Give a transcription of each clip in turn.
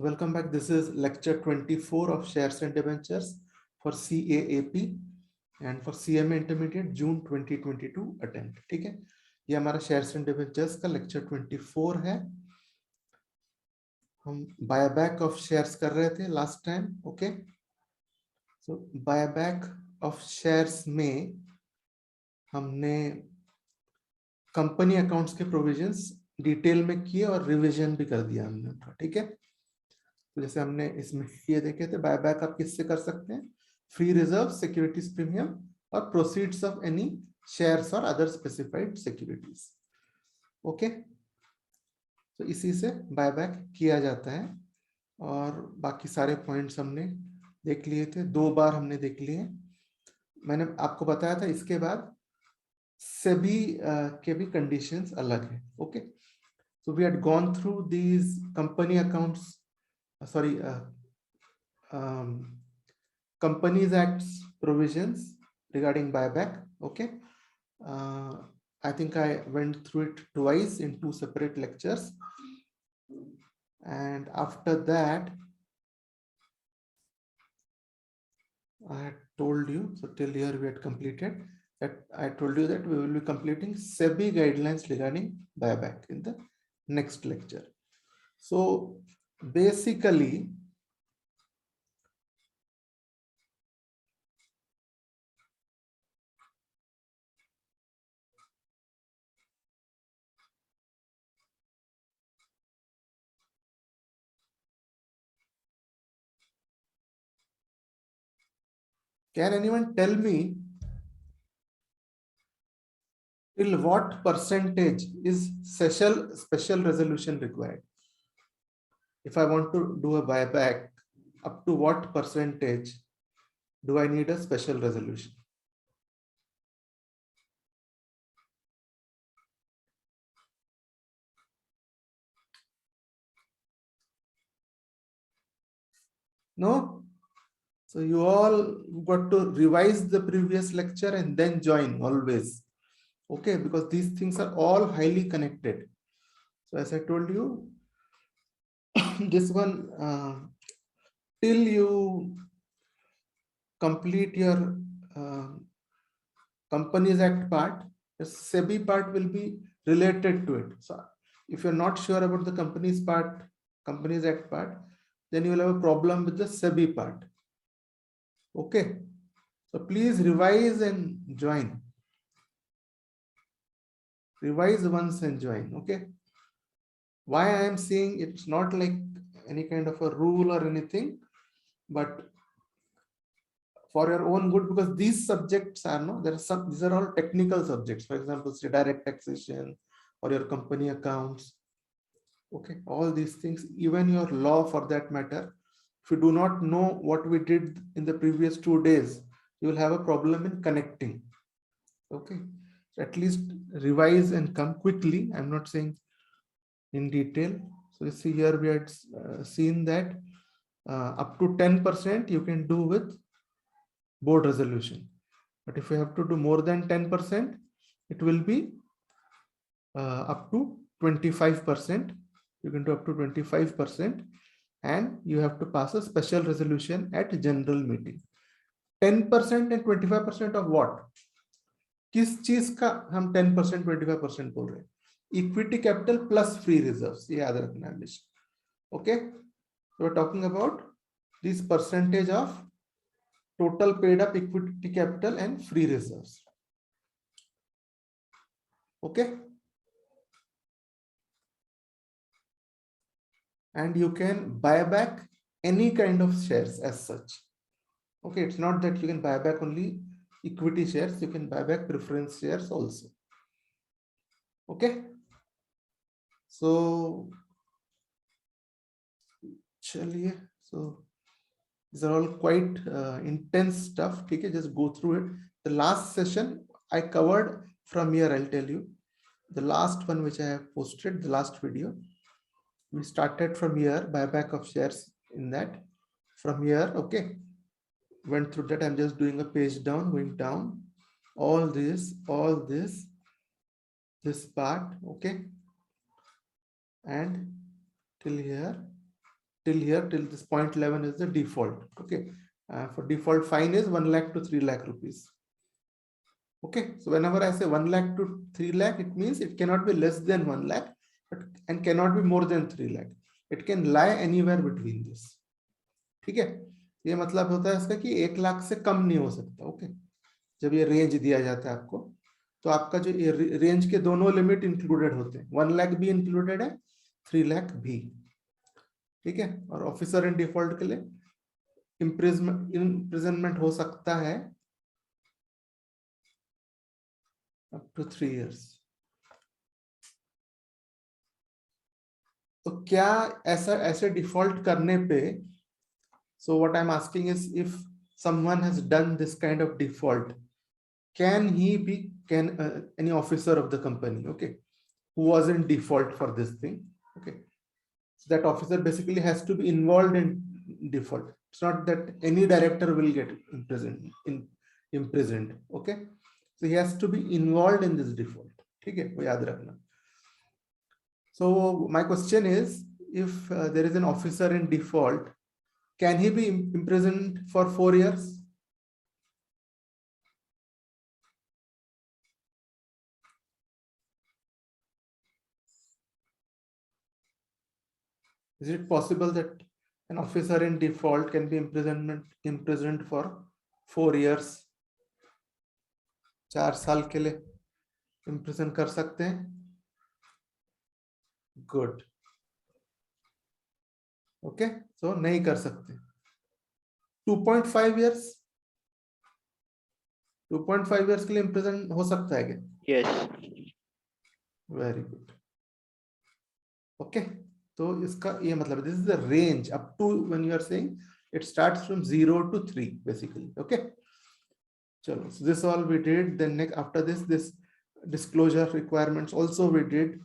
So welcome back. This is lecture 24 of shares and debentures for CAAP and for CMA Intermediate June 2022 attempt. ठीक है, ये हमारा shares and debentures का lecture 24 है. हम buyback of shares कर रहे थे last time. Okay, so buyback of shares में हमने कंपनी अकाउंट्स के प्रोविजंस डिटेल में किए और रिवीजन भी कर दिया हमने. ठीक है, तो जैसे हमने इसमें ये देखे थे, बायबैक आप किससे कर सकते हैं? फ्री रिजर्व, सिक्योरिटीज प्रीमियम और प्रोसीड्स ऑफ एनी शेयर्स और अदर स्पेसिफाइड सिक्योरिटीज. ओके, तो इसी से बायबैक किया जाता है. और बाकी सारे पॉइंट्स हमने देख लिए थे, 2 बार हमने देख लिए. मैंने आपको बताया था इसके बाद सभी के भी कंडीशंस अलग है. Okay, so we had gone through these company accounts, Companies Act's provisions regarding buyback. Okay, I think I went through it twice in 2 separate lectures, and after that I had told you, so till here we had completed that. I told you that we will be completing SEBI guidelines regarding buyback in the next lecture. So basically can anyone tell me till what percentage is special resolution required? If I want to do a buyback, up to what percentage do I need a special resolution? No? So you all got to revise the previous lecture and then join always. Okay, because these things are all highly connected. So as I told you, this one, till you complete your Companies Act part, the SEBI part will be related to it. So if you're not sure about the Companies Act part, then you will have a problem with the SEBI part. Okay, so please revise and join. Revise once and join. Okay, why I am saying it's not like any kind of a rule or anything, but for your own good, because these subjects are these are all technical subjects. For example, say direct taxation or your company accounts. Okay, all these things, even your law for that matter, if you do not know what we did in the previous 2 days, you will have a problem in connecting. Okay, so at least revise and come quickly. I'm not saying in detail. So you see here we had seen that up to 10% you can do with board resolution, but if you have to do more than 10%, it will be up to 25%. You can do up to 25%, and you have to pass a special resolution at general meeting. 10% and 25% of what? किस चीज का हम 10% 25% बोल रहे हैं? Equity capital plus free reserves, ये याद रखना है. Okay, so we're talking about this percentage of total paid up equity capital and free reserves. Okay, and you can buy back any kind of shares as such. Okay, it's not that you can buy back only equity shares, you can buy back preference shares also. Okay, so chaliye, so these are all quite intense stuff. Okay, just go through it. The last session I covered from here, I'll tell you. The last one which I have posted, the last video, we started from here, buyback of shares in that. From here, okay, went through that. I'm just doing a page down, going down, all this, this part, okay, and till here, till here, till this point 11 is the default. Okay, for default fine is 1 lakh to 3 lakh rupees. Okay, so whenever I say 1 lakh to 3 lakh, it means it cannot be less than 1 lakh, but and cannot be more than 3 lakh. It can lie anywhere between this. ठीक है, ये मतलब होता है इसका कि 1 लाख से कम नहीं हो सकता. ओके, जब ये रेंज दिया जाता है आपको, तो आपका जो ये रेंज के दोनों लिमिट इंक्लूडेड होते हैं. 1 लाख भी इंक्लूडेड है, 3 लाख भी. ठीक है, और ऑफिसर इन डिफॉल्ट के लिए इम्प्रिजनमेंट हो सकता है अप टू 3 years. तो क्या ऐसे डिफॉल्ट करने पे, so what I'm asking is, if someone has done this kind of default, can any officer of the company, okay, who was in default for this thing, okay, so that officer basically has to be involved in default. It's not that any director will get imprisoned, okay, so he has to be involved in this default. ठीक है, वो याद रखना. So my question is, if there is an officer in default, can he be imprisoned for 4 years? Is it possible that an officer in default can be imprisoned for 4 years? 4 साल के लिए imprisoned कर सकते हैं? Good. Okay, so नहीं कर सकते. 2.5 years 2.5 years के लिए imprisoned हो सकता है क्या? Yes. Very good. Okay, तो इसका ये मतलब, this is the range up to, when you are saying it starts from 0 to 3 basically. Okay, chalo, so this all we did. Then next, after this disclosure requirements also we did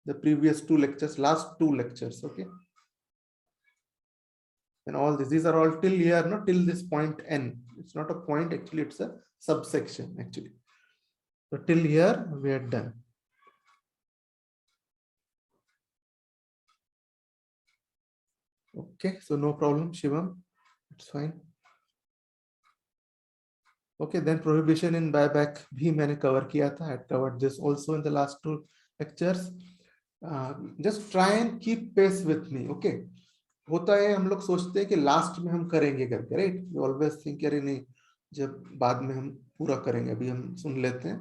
the previous 2 lectures, last 2 lectures. Okay, and all these are all till here, not till this point n. It's not a point, actually it's a subsection actually. So till here we are done. Okay, so no problem, Shivam, it's fine. Okay, then prohibition in buyback भी मैंने cover किया था. I covered this also in the last 2 lectures. Just try and keep pace with me. Okay, होता है हम लोग सोचते हैं कि लास्ट में हम करेंगे करके, राइट? वी ऑलवेज थिंक अरे नहीं, जब बाद में हम पूरा करेंगे, अभी हम सुन लेते हैं.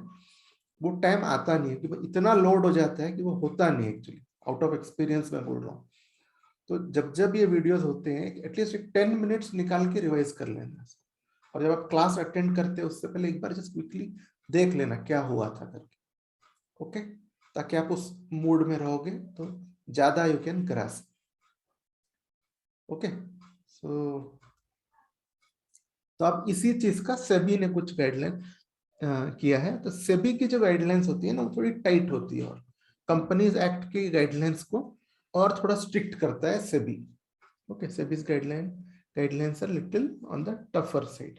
वो टाइम आता नहीं है, कि इतना लोड हो जाता है कि वो होता नहीं एक्चुअली. आउट ऑफ एक्सपीरियंस में बोल रहा हूँ. तो जब ये वीडियोस होते हैं, एटलीस्ट 10 मिनट्स निकाल के रिवाइज कर लेना. और जब आप क्लास अटेंड करते हैं उससे पहले एक बार जस्ट क्विकली देख लेना क्या हुआ था करके. ओके, ताकि आप उस मूड में रहोगे तो ज्यादा यू कैन ग्रास्प. ओके, सो तो अब इसी चीज का सेबी ने कुछ गाइडलाइन किया है. तो सेबी की जो गाइडलाइंस होती है ना, वो थोड़ी टाइट होती है, और कंपनीज एक्ट की गाइडलाइंस को और थोड़ा स्ट्रिक्ट करता है SEBI. Okay, SEBI's guidelines are little on the tougher side.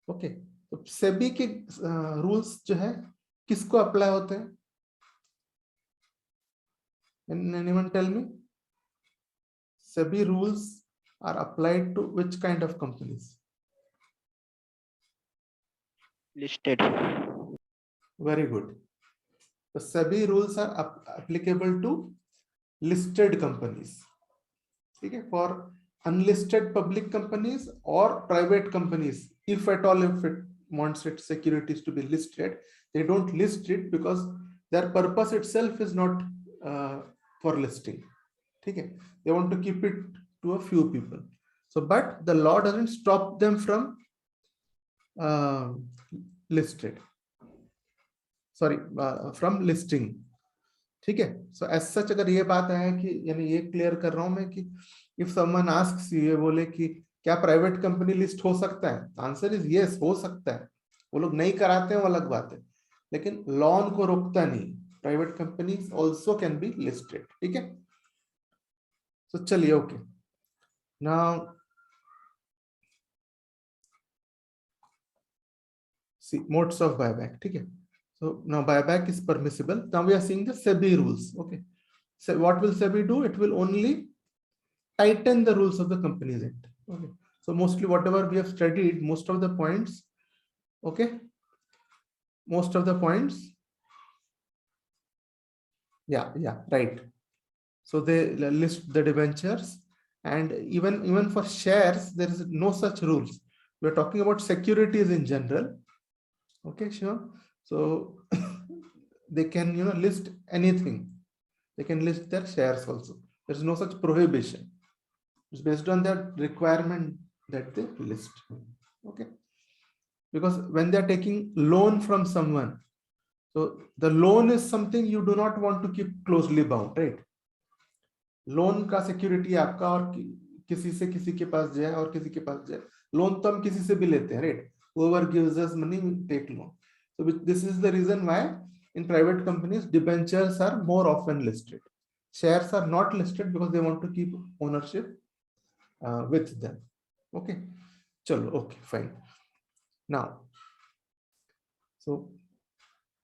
Okay, तो सेबी के रूल्स जो है किसको अप्लाई होते हैं? Anyone tell me? SEBI rules are applied to which kind of companies? Listed. Very good. The SEBI rules are applicable to listed companies. Okay, for unlisted public companies or private companies, if at all, if it wants its securities to be listed, they don't list it because their purpose itself is not for listing. Okay, they want to keep it to a few people. So, but the law doesn't stop them from from listing. ठीक है, so as such, अगर ये बात है कि, यानी ये clear कर रहा हूं मैं कि if someone asks you, ये बोले कि क्या प्राइवेट कंपनी लिस्ट हो सकता है, आंसर इज यस, हो सकता है. वो लोग नहीं कराते हैं वो अलग बात है, लेकिन लॉ उनको रोकता नहीं. Private companies also can be listed. ठीक है, so चलिए. Okay, now see modes of buyback. ठीक है, so now buyback is permissible. Now we are seeing the SEBI rules. Okay, so what will SEBI do? It will only tighten the rules of the Companies Act. Okay, so mostly whatever we have studied, most of the points, okay, most of the points, yeah, right. So they list the debentures, and even for shares, there is no such rules. We're talking about securities in general. Okay, sure. So they can, list anything. They can list their shares also. There's no such prohibition. It's based on that requirement that they list. Okay. Because when they're taking loan from someone, so the loan is something you do not want to keep closely bound, right? Loan का security आपका और किसी से किसी के पास जाए और किसी के पास जाए. लोन तो हम किसी से भी लेते हैं, right? Whoever gives us money, we take loan. So this is the reason why in private companies debentures are more often listed. Shares are not listed because they want to keep ownership with them. Okay, chalo, okay, fine. Now, so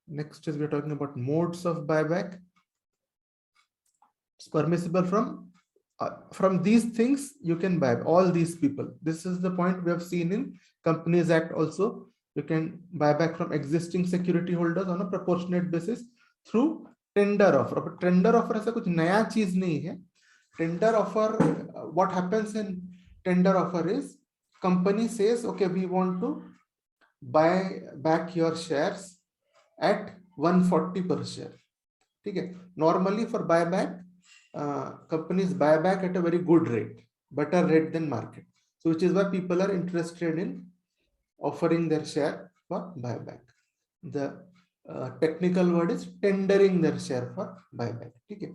next is we're talking about modes of buyback. It's permissible from these things you can buy all these people. This is the point we have seen in Companies Act also. You can buy back from existing security holders on a proportionate basis through tender offer. But tender offer ऐसा कुछ नया चीज नहीं है. Tender offer, what happens in tender offer is company says, okay, we want to buy back your shares at 140 per share. Okay, normally for buyback, companies buy back at a very good rate, better rate than market. So which is why people are interested in offering their share for buyback. The technical word is tendering their share for buyback. Okay.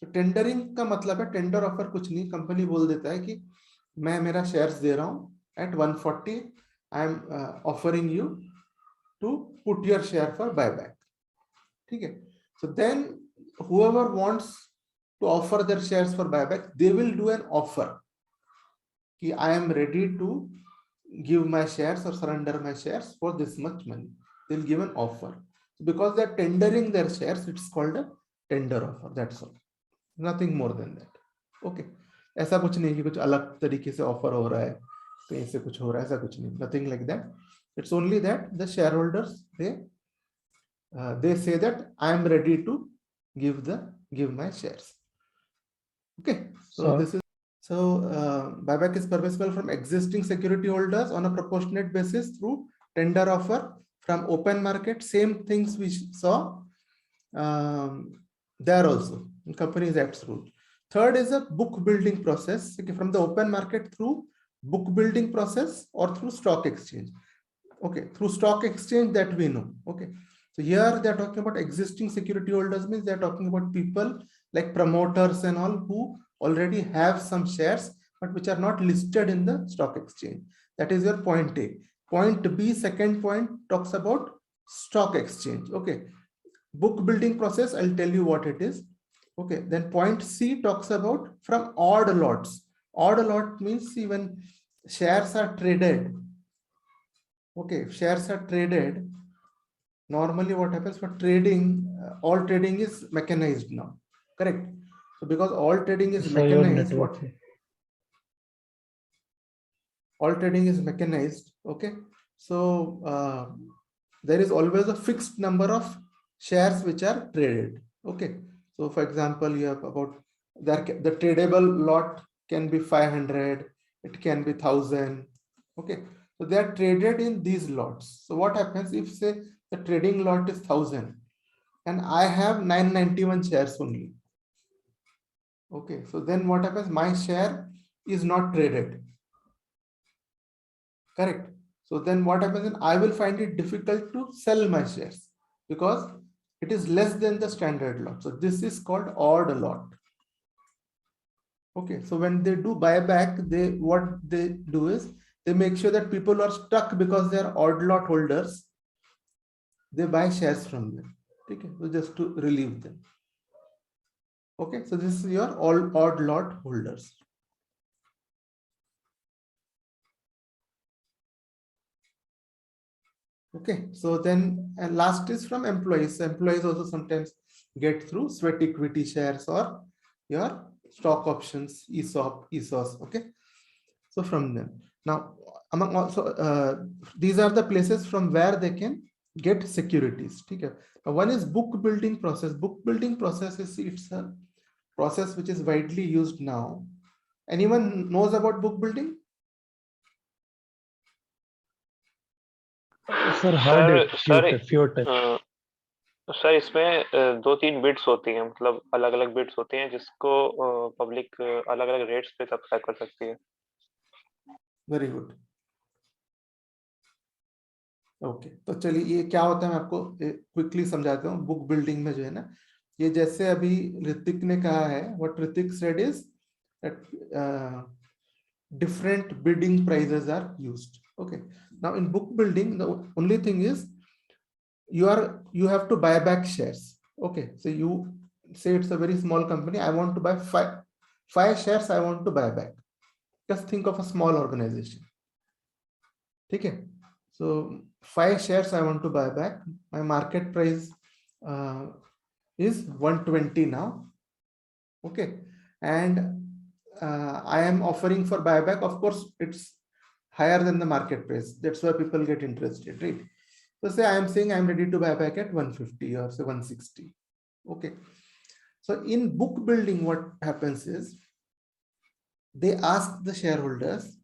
So tendering का मतलब है tender offer कुछ नहीं, company बोल देता है कि मैं मेरा shares दे रहा हूँ at 140. I am offering you to put your share for buyback. Okay. So then whoever wants to offer their shares for buyback, they will do an offer. Ki I am ready to give my shares or surrender my shares for this much money. They'll give an offer. Because they're tendering their shares, it's called a tender offer. That's all. Nothing more than that. Okay. ऐसा कुछ नहीं कि कुछ अलग तरीके से offer हो रहा है, कहीं से कुछ हो रहा है, ऐसा कुछ नहीं. Nothing like that. It's only that the shareholders they say that I am ready to give my shares. Okay, so this is buyback is permissible from existing security holders on a proportionate basis through tender offer from open market. Same things we saw there also in Companies Act rule. Third is a book building process, okay, from the open market through book building process or through stock exchange. Okay, through stock exchange that we know. Okay, so here they are talking about existing security holders, means they are talking about people like promoters and all who already have some shares but which are not listed in the stock exchange. That is your point A. Point B, second point, talks about stock exchange. Okay, book building process, I'll tell you what it is. Okay, then point C talks about from odd lots. Odd lot means when shares are traded. Okay, if shares are traded, normally what happens for trading, all trading is mechanized now, correct? So because all trading is mechanized, all trading is mechanized, okay? So there is always a fixed number of shares which are traded, okay? So for example, you have about the tradable lot can be 500, it can be 1000, okay? So they are traded in these lots. So what happens if say the trading lot is 1000 and I have 991 shares only? Okay, so then what happens? My share is not traded. Correct. So then what happens? I will find it difficult to sell my shares because it is less than the standard lot. So this is called odd lot. Okay, so when they do buyback, what they do is they make sure that people are stuck because they are odd lot holders. They buy shares from them. Okay, so just to relieve them. Okay, so this is your all odd lot holders. Okay, so then and last is from employees. Employees also sometimes get through sweat equity shares or your stock options, ESOP, ESOS. Okay, so from them. Now, among also these are the places from where they can get securities. Okay. Now, one is book building process. Book building process is, it's a process which is widely used now. Anyone knows about book building? Sir, heard it few times. Sir इसमें 2-3 bits होती हैं, मतलब अलग-अलग bits होती हैं जिसको public अलग-अलग rates पे सब्सक्राइब कर सकती है। Very good. ओके, तो चलिए ये क्या होता है मैं आपको क्विकली समझाता हूँ। बुक बिल्डिंग में जो है ना, ये जैसे अभी ऋतिक ने कहा है, what Hrithik said is that different bidding prices are used. Okay, now in book building the only thing is you have to buy back shares. Okay, so you say it's a very small company, I want to buy five shares, I want to buy back. Just think of a small organization. Okay, so 5 shares I want to buy back. My market price is 120 now. Okay, and I am offering for buyback. Of course, it's higher than the market price. That's why people get interested, right? So say I am saying I am ready to buy back at 150 or say 160. Okay. So in book building, what happens is they ask the shareholders,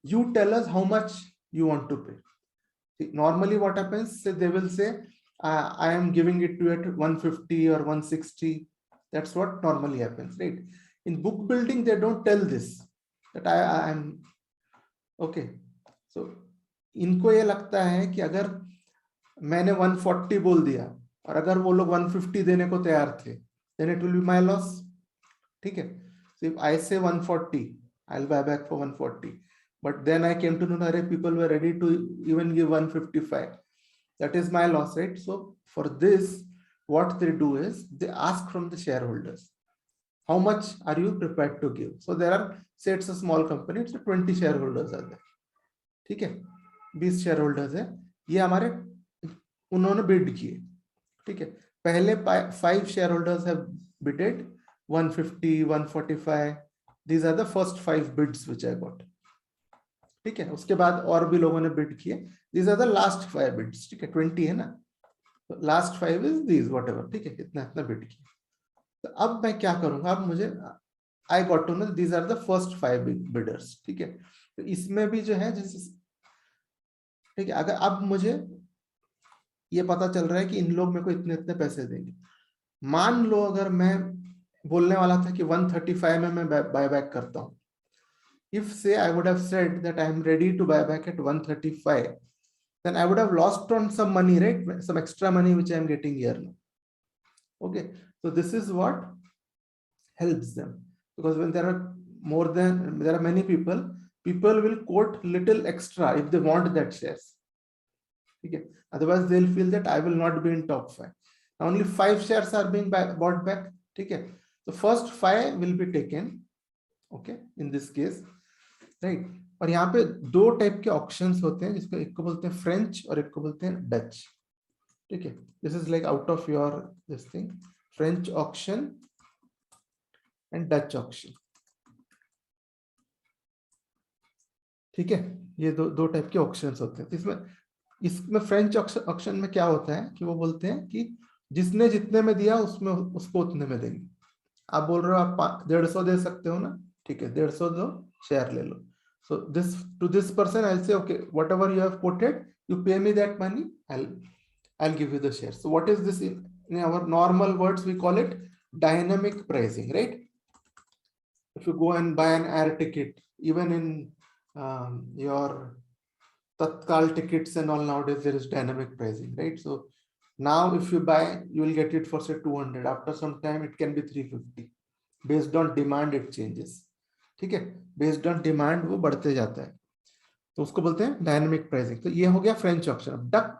you tell us how much you want to pay. See, normally what happens, say they will say, I am giving it to you at 150 or 160. That's what normally happens, right? In book building, they don't tell this, that I am okay. So इनको ये लगता है कि अगर मैंने 140 बोल दिया और अगर वो लोग 150 देने को तैयार थे, then it will be my loss. ठीक है? So if I say 140, I'll buy back for 140. But then I came to know that people were ready to even give 155. That is my loss, right? So for this, what they do is they ask from the shareholders, how much are you prepared to give? So there are, say it's a small company, it's 20 shareholders are there. ठीक है, 20 shareholders है, ये हमारे उन्होंने bid किए. ठीक है, पहले 5 shareholders have bidded 150, 145. These are the first 5 bids which I got. ठीक है, उसके बाद और भी लोगों ने bid किए. These are the last 5 bids. ठीक है, 20 है ना, last 5 is these whatever. ठीक है, इतना इतना bid किया. तो अब मैं क्या करूंगा, अब मुझे I got to know these are the first 5 bidders. ठीक है, तो इसमें भी जो है जैसे, ठीक है, अगर अब मुझे ये पता चल रहा है कि इन लोग मेरे को इतने इतने पैसे देंगे. मान लो अगर मैं बोलने वाला था कि 135 में मैं बाय बैक करता हूं. If say I would have said that I am ready to buy back at 135, then I would have lost on some money, right? Some extra money which I am getting here now. Okay, so this is what helps them, because when there are many people will quote little extra if they want that shares. Okay, otherwise they'll feel that I will not be in top 5. Now only 5 shares are being bought back. Okay, the first 5 will be taken. Okay, in this case, right? और यहाँ पे 2 type के auctions होते हैं, जिसको एक को बोलते हैं फ्रेंच और एक को बोलते हैं डच. ठीक है, this is like out of your this thing, French auction and Dutch auction. ठीक है, ये दो टाइप के ऑक्शंस होते हैं. इसमें फ्रेंच ऑक्शन में क्या होता है कि वो बोलते हैं कि जिसने जितने में दिया उसमें उसको उतने में देंगे. आप बोल रहे हो आप 150 दे सकते हो ना, ठीक है, 150 दो, शेयर ले लो. So this to this person I'll say, okay, whatever you have quoted, you pay me that money, I'll give you the share. So what is this in our normal words we call it dynamic pricing, right? If you go and buy an air ticket, even in your Tatkal tickets and all, nowadays there is dynamic pricing, right? So now if you buy, you will get it for say 200. After some time it can be 350. Based on demand it changes. ठीक है, based on demand वो बढ़ते जाता है, तो उसको बोलते हैं डायनामिक प्राइसिंग. तो ये हो गया फ्रेंच ऑक्शन. अब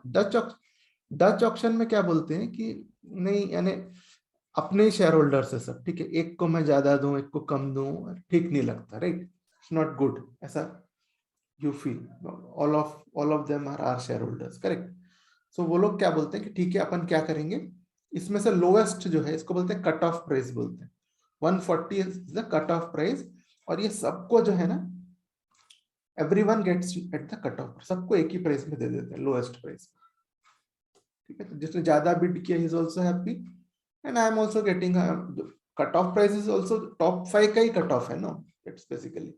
डच ऑक्शन में क्या बोलते हैं कि नहीं, यानी अपने शेयर होल्डर से सब, ठीक है, एक को मैं ज्यादा दूं, एक को कम दूं, ठीक नहीं लगता, राइट? इट्स नॉट गुड, ऐसा you feel. All of them are our shareholders, correct? So वो लोग क्या बोलते हैं कि ठीक है, अपन क्या करेंगे, इसमें से लोएस्ट जो है इसको बोलते हैं कट ऑफ प्राइस बोलते हैं. 140 is the cut off price, और ये सबको जो है ना everyone gets at the cut off, सबको एक ही प्राइस में दे देते हैं, लोएस्ट प्राइस। ठीक है, तो जिसने ज्यादा बिड किया is also happy and I am also getting a cut off price is also top 5 का ही कट ऑफ है, नो इट्स बेसिकली,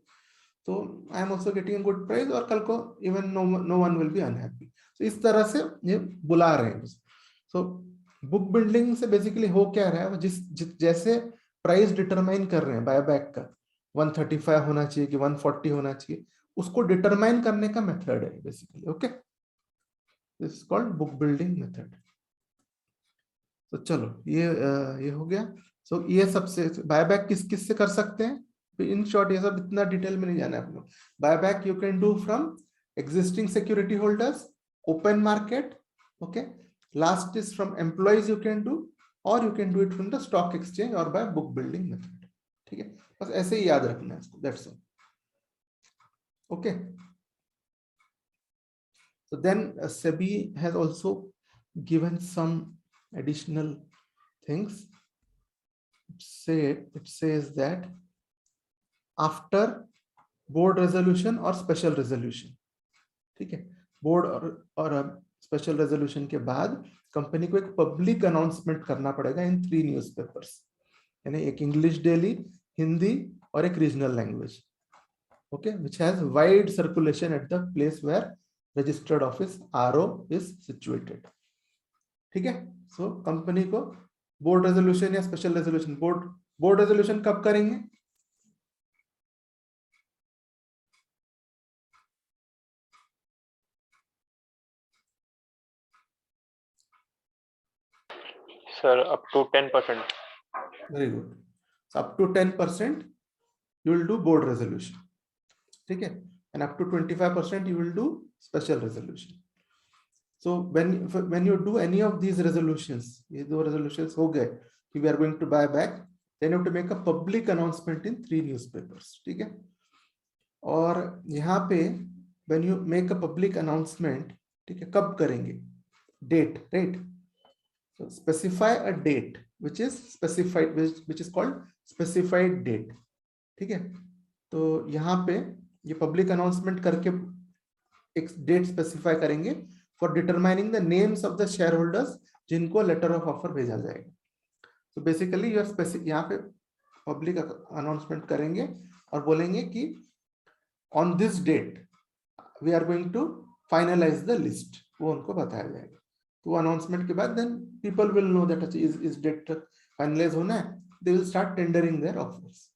तो I am also getting a good price, और कल को even know one will be unhappy. तो इस तरह से ये बुला रहे हैं। सो बुक बिल्डिंग से बेसिकली हो क्या रहा है, वो जैसे प्राइस डिटरमाइन कर रहे हैं बायबैक का 135 होना चाहिए कि 140 होना चाहिए, उसको डिटरमाइन करने का मेथड है basically. Okay, this is called book building method. तो चलो ये हो गया। सो ये सबसे बायबैक किस किस से कर सकते हैं, इन शॉर्ट ये सब इतना डिटेल में नहीं जाना है अपने। Buyback you can do from existing security holders, open market, okay, last is from employees you can do, और you can do it from the stock exchange और बाय बुक बिल्डिंग मेथड। ठीक है, बस ऐसे ही याद रखना है इसको, that's all. Okay, so then SEBI has also given some additional things. It says that after board resolution और special resolution, ठीक है, बोर्ड और स्पेशल रेजोल्यूशन के बाद कंपनी को एक पब्लिक अनाउंसमेंट करना पड़ेगा इन 3 न्यूज़पेपर्स, यानी एक इंग्लिश डेली, हिंदी और एक regional language, okay, which has wide circulation at the place where registered office RO is situated. ठीक है, सो कंपनी को बोर्ड रेजोल्यूशन या स्पेशल रेजोल्यूशन, बोर्ड रेजोल्यूशन कब करेंगे, sir up to 10%। Very good, up to 10% you will do board resolution, ठीक है, and up to 25% you will do special resolution. So when you do any of these resolutions, ये दो resolutions हो गए कि we are going to buy back, then you have to make a public announcement in 3 newspapers, ठीक है, और यहाँ पे when you make a public announcement, ठीक है, कब करेंगे, date, right? So specify a date which is specified, which is called specified date, ठीक है, तो यहाँ पे ये पब्लिक अनाउंसमेंट करके एक डेट स्पेसिफाई करेंगे for determining the names of the share holders जिनको लेटर ऑफ ऑफर भेजा जाएगा। तो बेसिकली यहाँ पे पब्लिक अनाउंसमेंट करेंगे और बोलेंगे कि on this date we are going to finalise the list, वो उनको बताया जाएगा। तो अनाउंसमेंट के बाद then people will know that इस डेट तक फाइनलाइज होना है, they will start tendering their offers.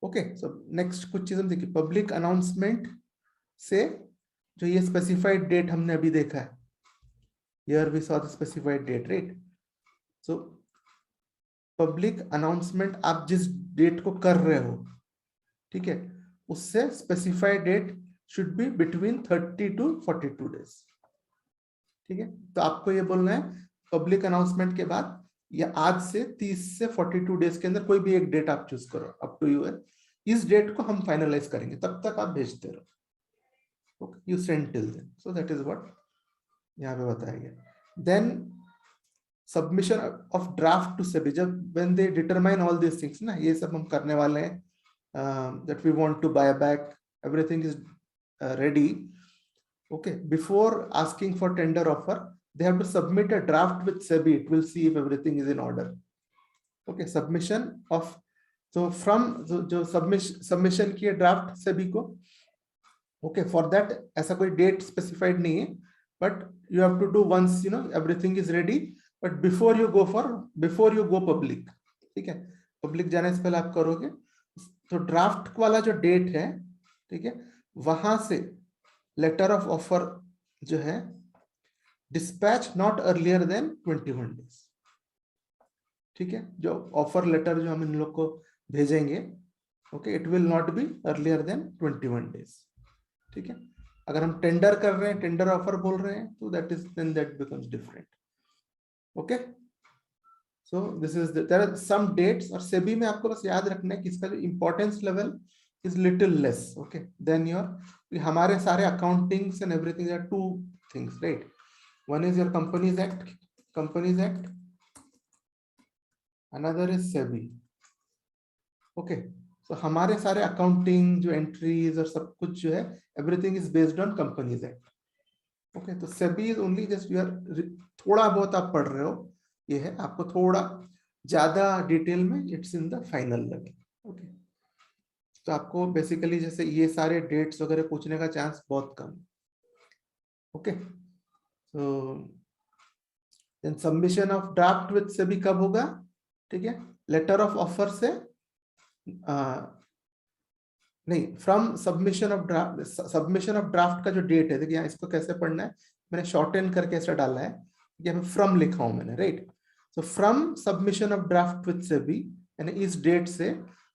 Okay, so next कुछ चीजें देखिए, पब्लिक अनाउंसमेंट से जो ये स्पेसिफाइड डेट हमने अभी देखा है, here we saw the specified date, right? So public announcement आप जिस डेट को कर रहे हो, ठीक है, उससे specified date should be between 30 to 42 days, ठीक है। तो आपको ये बोलना है पब्लिक अनाउंसमेंट के बाद या आज से 30 से 42 डेज के अंदर कोई भी एक डेट आप चूज करो, अप टू यू है, इस डेट को हम फाइनलाइज करेंगे, तब तक आप भेजते रहो, okay, you send till then. So that is what यहाँ पे बताया गया। Then submission of draft to SEBI, जब when they determine all this things ना, ये सब हम करने वाले हैं, that we want to buy back, everything is ready, okay, before asking for tender offer they have to submit a draft with SEBI, it will see if everything is in order, okay, submission of, so from जो submission किए draft SEBI को, okay, for that ऐसा कोई date specified नहीं है, but you have to do once you know everything is ready, but before you go public, ठीक है, public जाने से पहले आप करोगे, तो draft वाला जो date है, ठीक है, वहां से लेटर ऑफ ऑफर जो है dispatch not earlier than 21 days, ठीक है, जो ऑफर लेटर जो हम इन लोग को भेजेंगे, okay, it will not be earlier than 21 days, ठीक है। अगर हम टेंडर कर रहे हैं, टेंडर ऑफर बोल रहे हैं, तो that is then that becomes different, okay. So this is there are some dates, और सेबी में आपको बस याद रखना है कि इसका जो importance level is little less, okay, then हमारे सारे accountings and everything are 2 things, right? One is your Companies Act, another is SEBI, okay, तो हमारे सारे अकाउंटिंग जो एंट्रीज और सब कुछ जो है, everything is based on companies act. Okay, तो SEBI is only just you are, थोड़ा बहुत आप पढ़ रहे हो, ये है, आपको थोड़ा ज्यादा डिटेल में it's in the final level. Okay, तो आपको बेसिकली जैसे ये सारे डेट्स वगैरह पूछने का चांस बहुत कम। ओके, तो then submission of draft with SEBI कब होगा? ठीक है, लेटर ऑफ ऑफर से नहीं, from submission of draft, submission of draft का जो डेट है, देखिए यहाँ इसको कैसे पढ़ना है, मैंने शॉर्ट एंड करके ऐसा डाला है, यहाँ पे फ्रॉम लिखा हूं मैंने, right. So from submission of draft with SEBI, यानी इस डेट से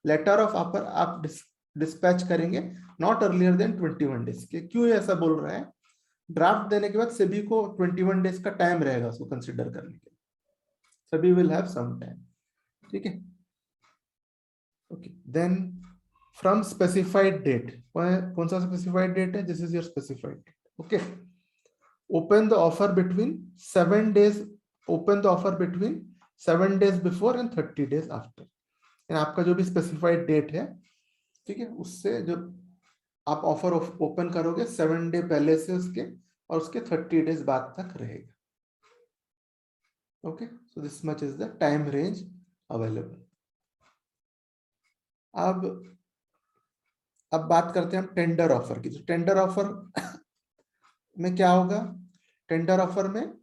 लेटर ऑफ ऑफर आप डिस्पैच करेंगे नॉट अर्लियर देन 21 डेज के। क्यों ऐसा बोल रहा है? ड्राफ्ट देने के बाद सेबी को 21 डेज का टाइम रहेगा उसको कंसिडर करने के लिए, SEBI will have some time. ठीक है, okay, then from specified date, कौन सा स्पेसिफाइड डेट है? This is your specified date. Okay, open the offer between 7 days, open the offer between 7 days before and 30 days after. आपका जो भी specified date है, ठीक है, उससे जो आप ऑफर ओपन करोगे 7 डे पहले से उसके, और उसके 30 डेज बाद तक रहेगा। Okay, so this much is the time range available. अब बात करते हैं हम टेंडर ऑफर की। तो टेंडर ऑफर में क्या होगा? टेंडर ऑफर में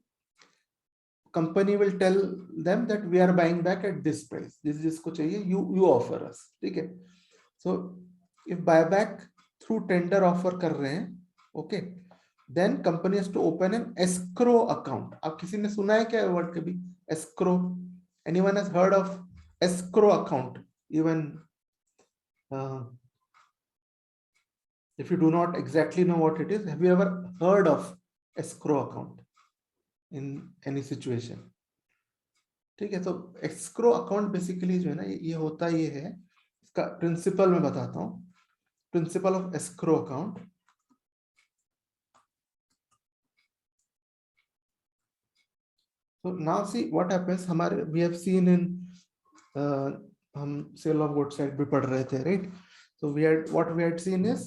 company will tell them that we are buying back at this price, जिसको चाहिए यू ऑफर अस। ठीक है, so if buyback through tender offer कर रहे हैं, okay, then company has to open an escrow account. आप किसी ने सुना है क्या वर्ड कभी? Escrow, anyone has heard of escrow account? Even if you do not exactly know what it is, have you ever heard of escrow account in any situation? ठीक है, तो escrow account बेसिकली जो है ना, ये होता ये है, इसका प्रिंसिपल मैं बताता हूँ। Principle of escrow account, so now see what happens, हमारे we have seen in हम सेल ऑफ गुड्स साइड भी पढ़ रहे थे, right? so what we had seen is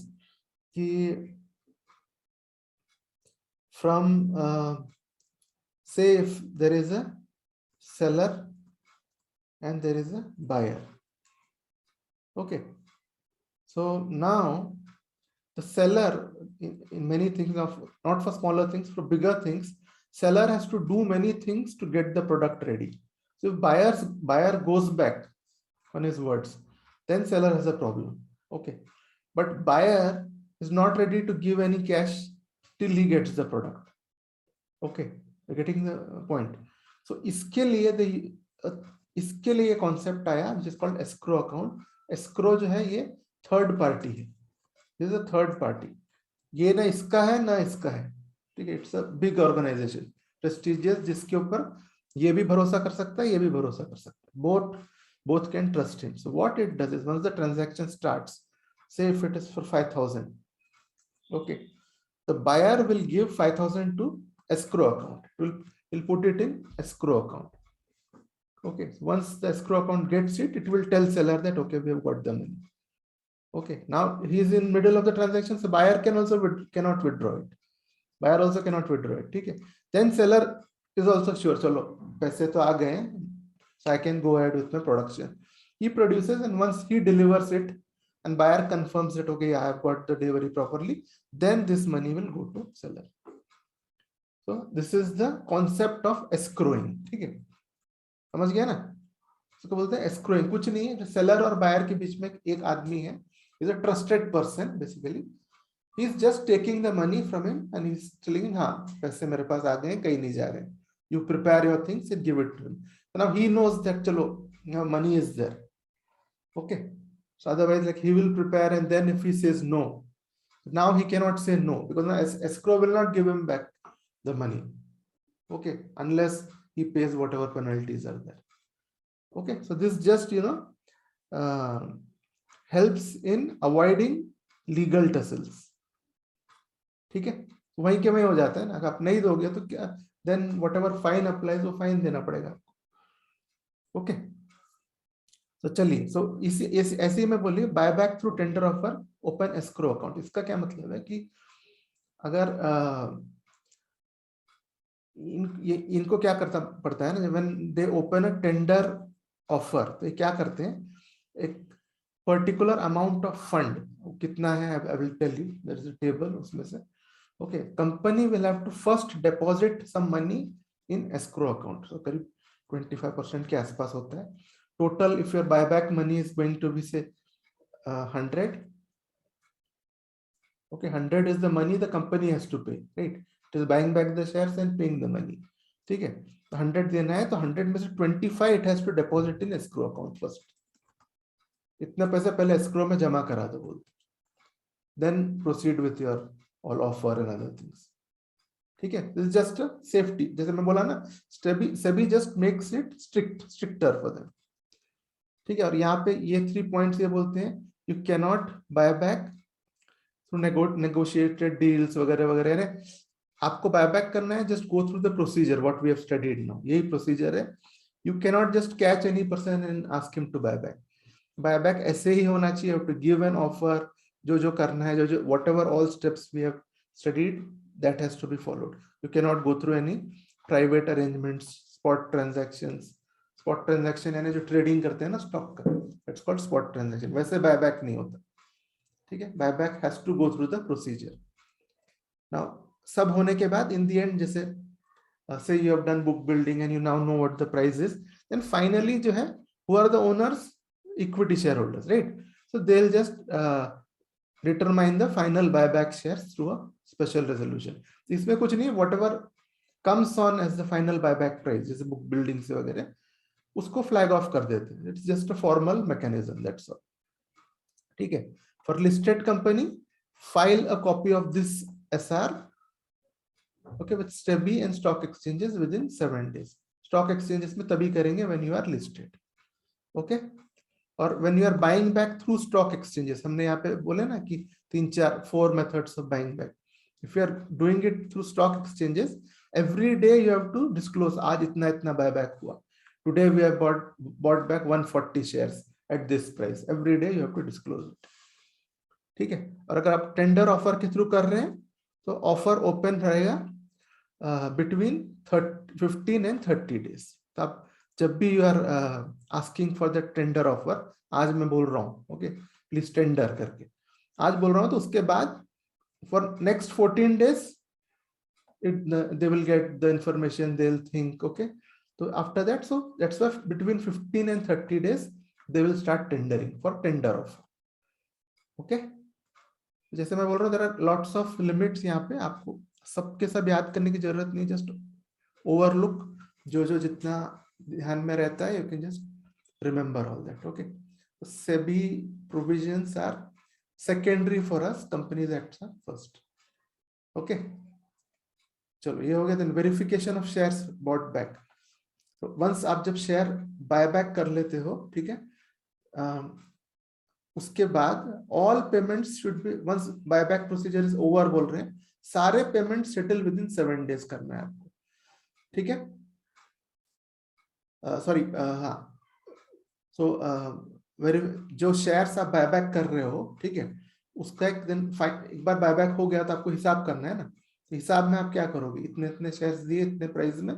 कि from say if there is a seller and there is a buyer, okay, so now the seller in many things, of not for smaller things, for bigger things, seller has to do many things to get the product ready. So if buyer goes back on his words, then seller has a problem. Okay, but buyer is not ready to give any cash till he gets the product. Okay, you're getting the point. So इसके लिए ये concept आया which is called escrow account. Escrow जो है ये third party है. This is a third party. ये ना इसका है ना इसका है, ठीक है? It's a big organization, prestigious, जिसके ऊपर ये भी भरोसा कर सकता है, ये भी भरोसा कर सकता है. Both can trust him. So what it does is, once the transaction starts, say if it is for 5,000, okay, the buyer will give 5,000 to escrow account. Will put it in escrow account. Okay, so once the escrow account gets it, it will tell seller that okay, we have got the money. Okay, now he is in middle of the transaction, so buyer cannot withdraw it. Buyer also cannot withdraw it. ठीक है? Then seller is also sure, चलो पैसे तो आ गए, so I can go ahead with my production. He produces, and once he delivers it, and buyer confirms that okay, I have got the delivery properly, then this money will go to seller. So this is the concept of escrowing. ठीक है, समझ गया ना? इसको बोलते हैं escrowing. कुछ नहीं है, सेलर और बायर के बीच में एक आदमी है, is a trusted person basically. He is just taking the money from him and he is telling him, हाँ पैसे मेरे पास आ गए, कहीं नहीं जा रहे. You prepare your things and give it to him. So now he knows that चलो money is there. Okay. So otherwise, like he will prepare, and then if he says no, now he cannot say no, because now escrow will not give him back the money. Okay, unless he pays whatever penalties are there. Okay, so this just helps in avoiding legal tussles. ठीक है, वहीं के वहीं हो जाता है ना. अगर आप नहीं दोगे तो क्या, then whatever fine applies वो fine देना पड़ेगा. Okay, तो चलिए, सो इसी ऐसे ही मैं बोलिए buy back through tender offer open escrow account. इसका क्या मतलब है कि अगर इनको क्या करता पड़ता है ना, when they open a tender offer, तो ये क्या करते हैं, एक पर्टिकुलर अमाउंट ऑफ फंड, कितना है I will tell you, there is a table उसमें से। Okay, company will have to first deposit some money in escrow account, तो करीब 25% के आसपास होता है total. If your buyback money is going to be say 100, okay, 100 is the money the company has to pay, right? It is buying back the shares and paying the money, ठीक है। तो 100 देना है, तो 100 में से 25 it has to deposit in escrow account first। इतना पैसा पहले escrow में जमा करा दो बोलते, then proceed with your all offer and other things, ठीक है। This is just a safety, जैसे मैं बोला ना, SEBI just makes it stricter for them, ठीक है। और यहाँ पे ये 3 points ये बोलते हैं, you cannot buy back negotiated deals वगैरह वगैरह। आपको बायबैक करना है, just go through the procedure what we have studied now, यही प्रोसीजर है। You can not just catch any person and ask him to buyback. Buyback ऐसे ही होना चाहिए, टू गिव एन ऑफर, जो करना है, जो whatever all steps we have studied, that has to be followed. You can not go through any private arrangements, spot transactions. Spot transaction यानी जो ट्रेडिंग करते हैं ना स्टॉक का, इट्स कॉल्ड स्पॉट ट्रांजैक्शन, वैसे बायबैक नहीं होता, ठीक है। Buyback has to go through the procedure. Now सब होने के बाद इन द एंड, जैसे say you have done book building and you now know what the price is, then finally जो है, who are the owners? Equity shareholders, right? So they'll just determine the final buyback shares through a special resolution। इसमें कुछ नहीं, whatever comes on as the final buyback price, जैसे book building से वगैरह, उसको flag off कर देते हैं। It's just a formal mechanism, that's all, ठीक है। For listed company, file a copy of this SR, okay, with SEBI and stock exchanges within 7 days। stock exchanges में तभी करेंगे when you are listed, okay। और when you are buying back through stock exchanges, हमने यहाँ पे बोले ना कि 4 methods of buying back। if you are doing it through stock exchanges, every day you have to disclose, आज इतना इतना buyback हुआ, today we have bought back 140 shares at this price, every day you have to disclose it, ठीक है। और अगर आप tender offer के थ्रू कर रहे हैं, तो ऑफर ओपन रहेगा between 15 and 30 days। तो आप जब भी you are asking for the tender offer, आज मैं बोल रहा हूँ, ओके, प्लीज टेंडर करके आज बोल रहा हूँ, तो उसके बाद for next 14 days they will get the information, they'll think, okay, so after that, so that's why between 15 and 30 days they will start tendering for tender offer, okay। जैसे मैं बोल रहा हूँ, there are lots of limits यहाँ पे, आपको सबके सब याद करने की जरूरत नहीं, जस्ट ओवरलुक जो जितना ध्यान में रहता है, you can just remember all that, okay. SEBI provisions are secondary for us, companies acts are first, okay. चलो ये हो गया। Then verification of shares bought back. तो वंस आप जब शेयर बाय बैक कर लेते हो, ठीक है, उसके बाद all payments should be, once buyback procedure is over बोल रहे हैं, सारे payment settle within 7 days करना है आपको, ठीक है। सॉरी, हाँ, सो जो शेयर्स आप बायबैक कर रहे हो, ठीक है, उसका एक बार बायबैक हो गया तो आपको हिसाब करना है ना। हिसाब में आप क्या करोगे, इतने इतने शेयर्स दिए इतने प्राइस में,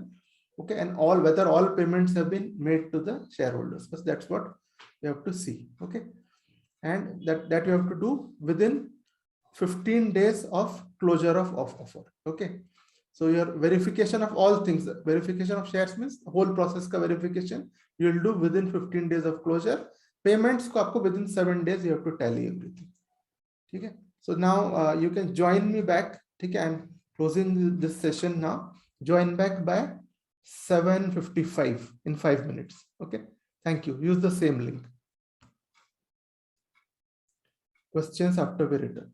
okay, and all whether all payments have been made to the shareholders, बस that's what you have to see, okay. and that you have to do within 15 days of closure of offer, okay। so your verification of all things, verification of shares means whole process ka verification you will do within 15 days of closure। payments ko aapko within 7 days you have to tally everything, okay। so now you can join me back, okay, I'm closing this session now, join back by 7:55 in 5 minutes, okay। thank you, use the same link, questions after we return।